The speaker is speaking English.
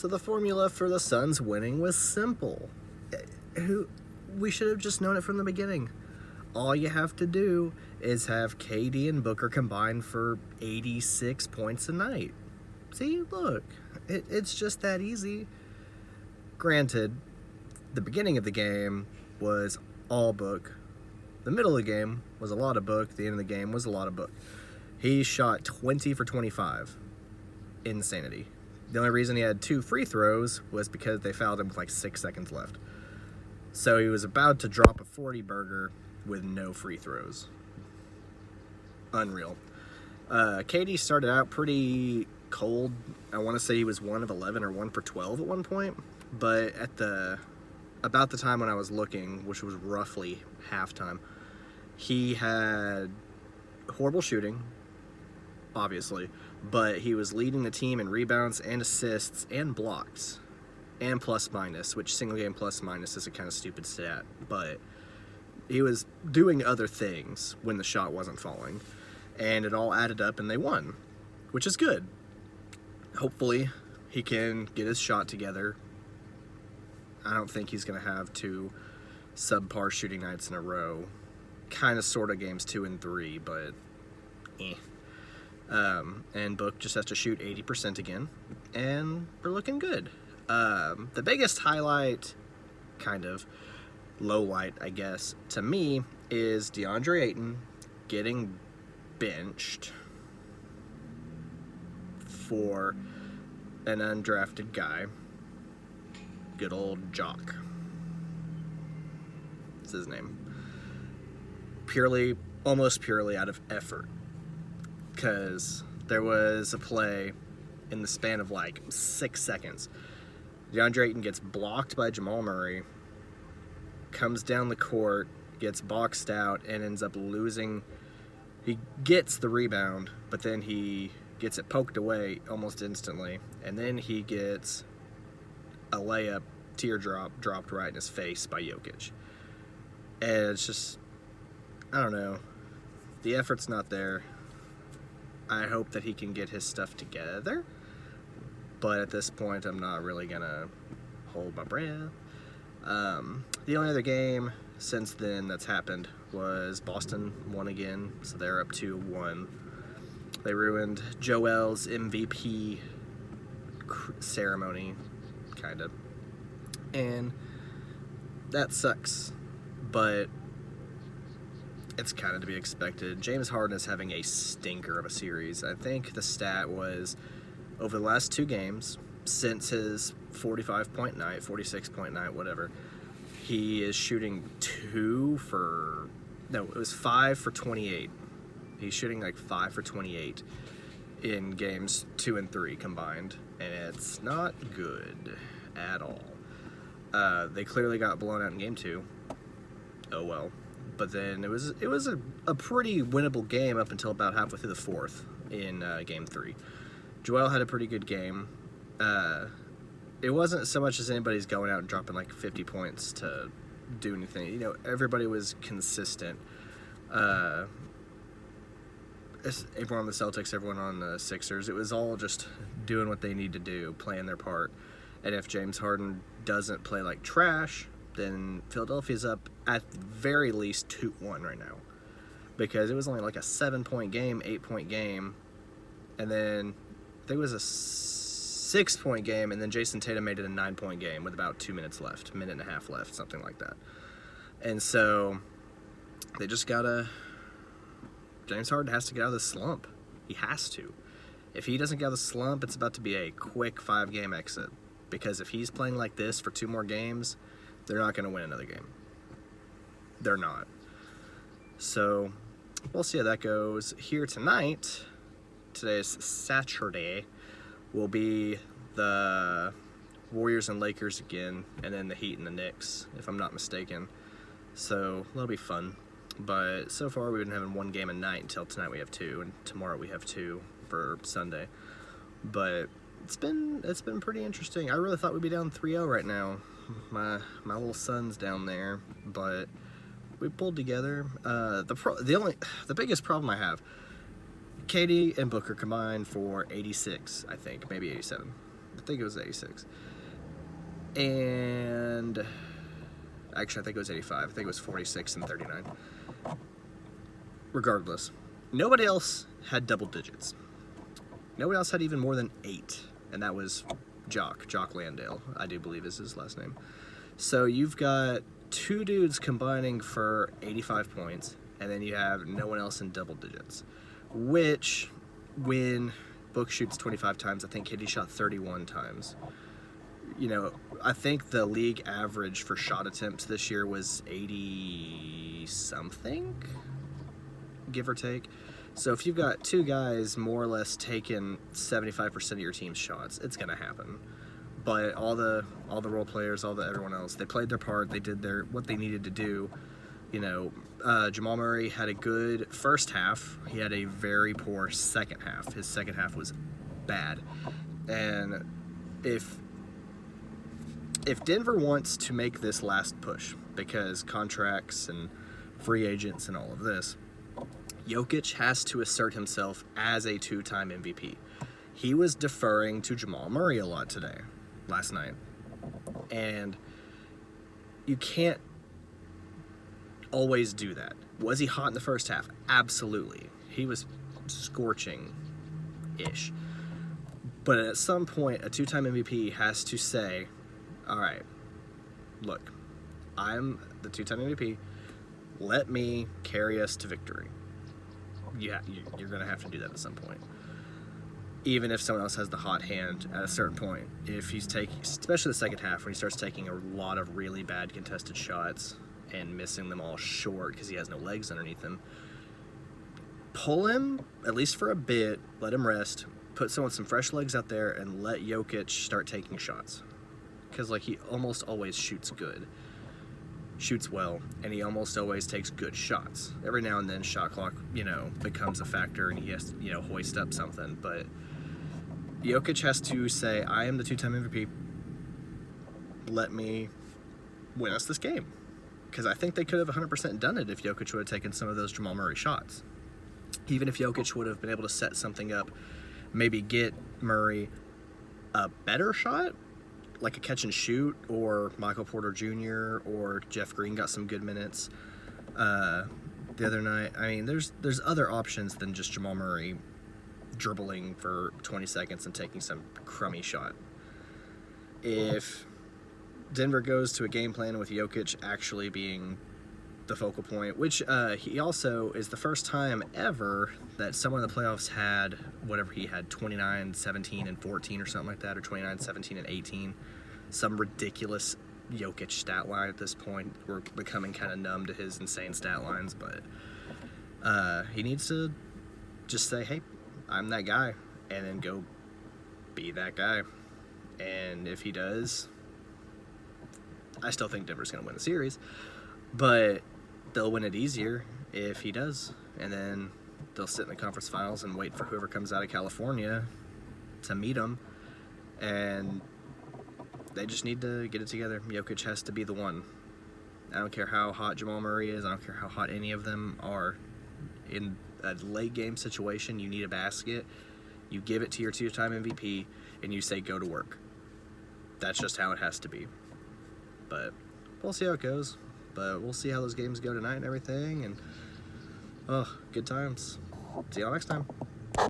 So the formula for the Suns winning was simple. We should have just known it from the beginning. All you have to do is have KD and Booker combine for 86 points a night. See, look, it's just that easy. Granted, the beginning of the game was all Book. The middle of the game was a lot of Book. The end of the game was a lot of Book. He shot 20 for 25. Insanity. The only reason he had 2 free throws was because they fouled him with like 6 seconds left. So he was about to drop a 40 burger with no free throws. Unreal. KD started out pretty cold. I want to say he was 1 of 11 or 1 for 12 at one point. But at about the time when I was looking, which was roughly halftime, he had horrible shooting, obviously, but he was leading the team in rebounds and assists and blocks and plus minus, which single game plus minus is a kind of stupid stat, but he was doing other things when the shot wasn't falling, and it all added up and they won, which is good. Hopefully he can get his shot together. I don't think he's going to have 2 subpar shooting nights in a row. Kind of sort of games 2 and 3, but eh. And Book just has to shoot 80% again, and we're looking good. The biggest highlight, kind of low light, I guess, to me, is DeAndre Ayton getting benched for an undrafted guy. Good old Jock. That's his name. Almost purely out of effort. Because there was a play in the span of like 6 seconds. DeAndre Ayton gets blocked by Jamal Murray, comes down the court, gets boxed out, and ends up losing. He gets the rebound, but then he gets it poked away almost instantly. And then he gets a layup, teardrop, dropped right in his face by Jokic. And it's just, I don't know. The effort's not there. I hope that he can get his stuff together. But at this point, I'm not really going to hold my breath. The only other game since then that's happened was Boston won again. So they're up 2-1. They ruined Joel's MVP ceremony, kind of. And that sucks. But it's kind of to be expected. James Harden is having a stinker of a series. I think the stat was over the last 2 games, since his 45-point night, 46-point night, whatever, he is shooting 5 for 28. He's shooting like 5 for 28 in games 2 and 3 combined, and it's not good at all. They clearly got blown out in game 2. Oh well. But then it was a pretty winnable game up until about halfway through the 4th in game 3. Joel had a pretty good game. It wasn't so much as anybody's going out and dropping like 50 points to do anything. You know, everybody was consistent. Everyone on the Celtics, everyone on the Sixers, it was all just doing what they need to do, playing their part. And if James Harden doesn't play like trash, then Philadelphia's up at the very least 2-1 right now. Because it was only like a 7-point game, 8-point game, and then I think it was a 6-point game, and then Jason Tatum made it a 9-point game with about 2 minutes left, minute and a half left, something like that. And so they just gotta, James Harden has to get out of the slump. He has to. If he doesn't get out of the slump, it's about to be a quick 5-game exit. Because if he's playing like this for 2 more games, they're not going to win another game. They're not. So we'll see how that goes. Here tonight, today's Saturday, will be the Warriors and Lakers again, and then the Heat and the Knicks, if I'm not mistaken. So that'll be fun. But so far we've been having 1 game a night until tonight we have 2, and tomorrow we have 2 for Sunday. But it's been pretty interesting. I really thought we'd be down 3-0 right now. My little son's down there, but we pulled together. The biggest problem I have, KD and Booker combined for 86, I think, maybe 87. I think it was 86. And actually, I think it was 85. I think it was 46 and 39. Regardless, nobody else had double digits. Nobody else had even more than 8, and that was Jock Landale, I do believe is his last name. So you've got 2 dudes combining for 85 points, and then you have no one else in double digits, which, when Book shoots 25 times, I think Hitty shot 31 times. You know, I think the league average for shot attempts this year was 80-something, give or take. So if you've got 2 guys more or less taking 75% of your team's shots, it's going to happen. But all the role players, everyone else, they played their part. They did what they needed to do. You know, Jamal Murray had a good first half. He had a very poor second half. His second half was bad. And if Denver wants to make this last push, because contracts and free agents and all of this, Jokic has to assert himself as a 2-time MVP. He was deferring to Jamal Murray a lot last night. And you can't always do that. Was he hot in the first half? Absolutely. He was scorching-ish. But at some point, a 2-time MVP has to say, all right, look, I'm the 2-time MVP. Let me carry us to victory. You're going to have to do that at some point. Even if someone else has the hot hand at a certain point. If he's taking, especially the second half, when he starts taking a lot of really bad contested shots and missing them all short because he has no legs underneath him, pull him, at least for a bit, let him rest, put someone with some fresh legs out there, and let Jokic start taking shots. Because, like, he almost always shoots well, and he almost always takes good shots. Every now and then, shot clock, becomes a factor, and he has to, hoist up something. But Jokic has to say, I am the 2-time MVP. Let me win us this game. Because I think they could have 100% done it if Jokic would have taken some of those Jamal Murray shots. Even if Jokic would have been able to set something up, maybe get Murray a better shot, like a catch and shoot, or Michael Porter Jr. or Jeff Green got some good minutes the other night. I mean, there's other options than just Jamal Murray dribbling for 20 seconds and taking some crummy shot. If Denver goes to a game plan with Jokic actually being the focal point, which he also is the first time ever that someone in the playoffs had whatever he had, 29, 17, and 14 or something like that, or 29, 17, and 18. Some ridiculous Jokic stat line at this point. We're becoming kind of numb to his insane stat lines, but he needs to just say, hey, I'm that guy, and then go be that guy. And if he does, I still think Denver's going to win the series, but they'll win it easier if he does, and then they'll sit in the conference finals and wait for whoever comes out of California to meet them, and they just need to get it together. Jokic has to be the one. I don't care how hot Jamal Murray is. I don't care how hot any of them are. In a late game situation, you need a basket. You give it to your 2-time MVP, and you say, go to work. That's just how it has to be. But we'll see how it goes. But we'll see how those games go tonight and everything. And, good times. See y'all next time.